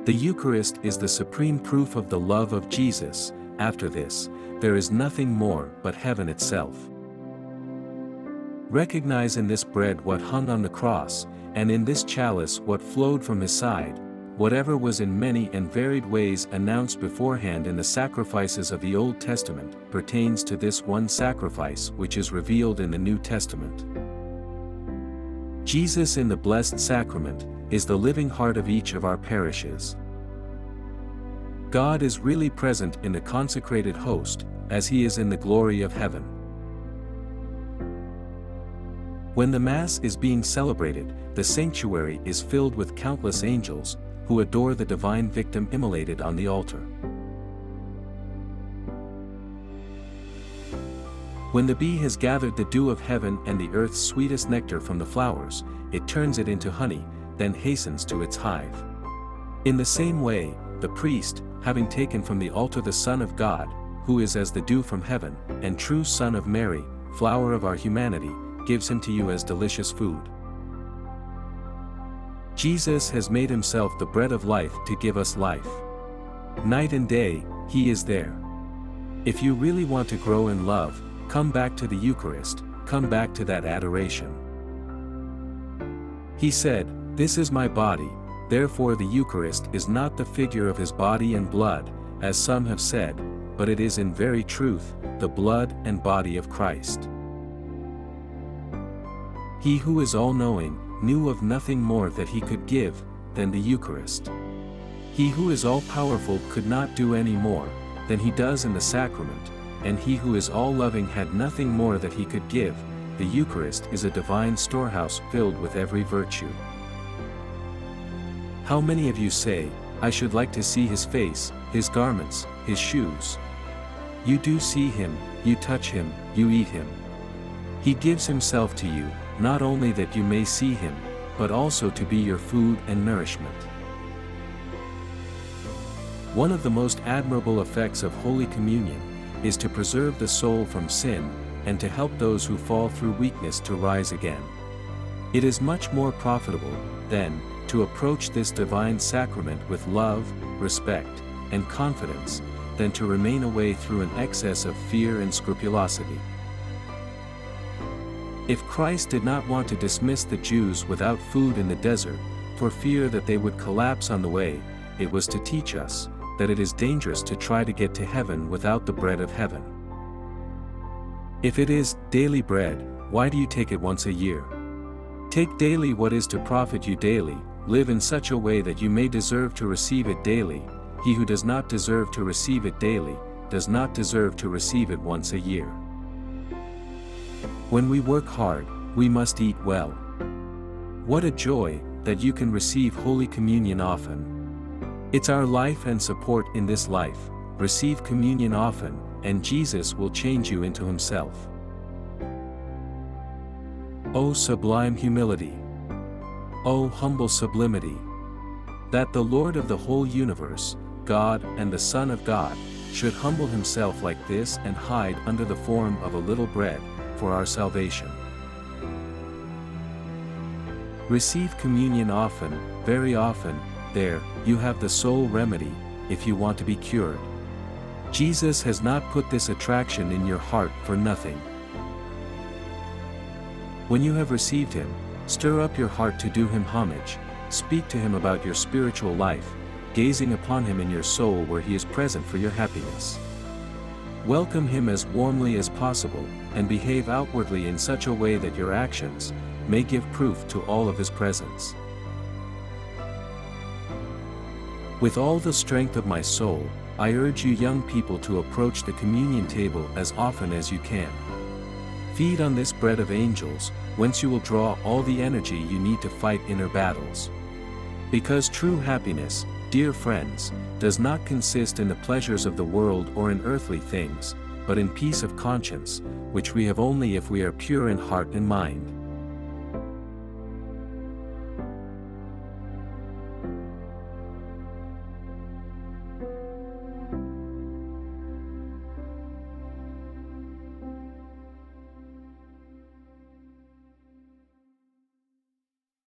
The Eucharist is the supreme proof of the love of Jesus. After this, there is nothing more but heaven itself. Recognize in this bread what hung on the cross, and in this chalice what flowed from his side. Whatever was in many and varied ways announced beforehand in the sacrifices of the Old Testament pertains to this one sacrifice which is revealed in the New Testament. Jesus in the Blessed Sacrament is the living heart of each of our parishes. God is really present in the consecrated host, as he is in the glory of heaven. When the Mass is being celebrated, the sanctuary is filled with countless angels, who adore the divine victim immolated on the altar. When the bee has gathered the dew of heaven and the earth's sweetest nectar from the flowers, it turns it into honey, then hastens to its hive. In the same way, the priest, having taken from the altar the Son of God, who is as the dew from heaven, and true Son of Mary, flower of our humanity, gives him to you as delicious food. Jesus has made himself the bread of life to give us life. Night and day, he is there. If you really want to grow in love, come back to the Eucharist, come back to that adoration. He said, "This is my body." Therefore the Eucharist is not the figure of his body and blood, as some have said, but it is in very truth, the blood and body of Christ. He who is all-knowing, knew of nothing more that he could give than the Eucharist. He who is all-powerful could not do any more than he does in the sacrament, and he who is all-loving had nothing more that he could give. The Eucharist is a divine storehouse filled with every virtue. How many of you say, "I should like to see his face, his garments, his shoes"? You do see him, you touch him, you eat him. He gives himself to you, not only that you may see him, but also to be your food and nourishment. One of the most admirable effects of Holy Communion is to preserve the soul from sin, and to help those who fall through weakness to rise again. It is much more profitable, then, to approach this divine sacrament with love, respect, and confidence, than to remain away through an excess of fear and scrupulosity. If Christ did not want to dismiss the Jews without food in the desert, for fear that they would collapse on the way, it was to teach us that it is dangerous to try to get to heaven without the bread of heaven. If it is daily bread, why do you take it once a year? Take daily what is to profit you daily, live in such a way that you may deserve to receive it daily. He who does not deserve to receive it daily, does not deserve to receive it once a year. When we work hard, we must eat well. What a joy that you can receive Holy Communion often. It's our life and support in this life. Receive communion often, and Jesus will change you into himself. O sublime humility! O humble sublimity! That the Lord of the whole universe, God and the Son of God, should humble himself like this and hide under the form of a little bread, for our salvation. Receive communion often, very often. There, you have the sole remedy, if you want to be cured. Jesus has not put this attraction in your heart for nothing. When you have received him, stir up your heart to do him homage, speak to him about your spiritual life, gazing upon him in your soul where he is present for your happiness. Welcome him as warmly as possible, and behave outwardly in such a way that your actions may give proof to all of his presence. With all the strength of my soul, I urge you young people to approach the communion table as often as you can. Feed on this bread of angels, whence you will draw all the energy you need to fight inner battles. Because true happiness, dear friends, does not consist in the pleasures of the world or in earthly things, but in peace of conscience, which we have only if we are pure in heart and mind.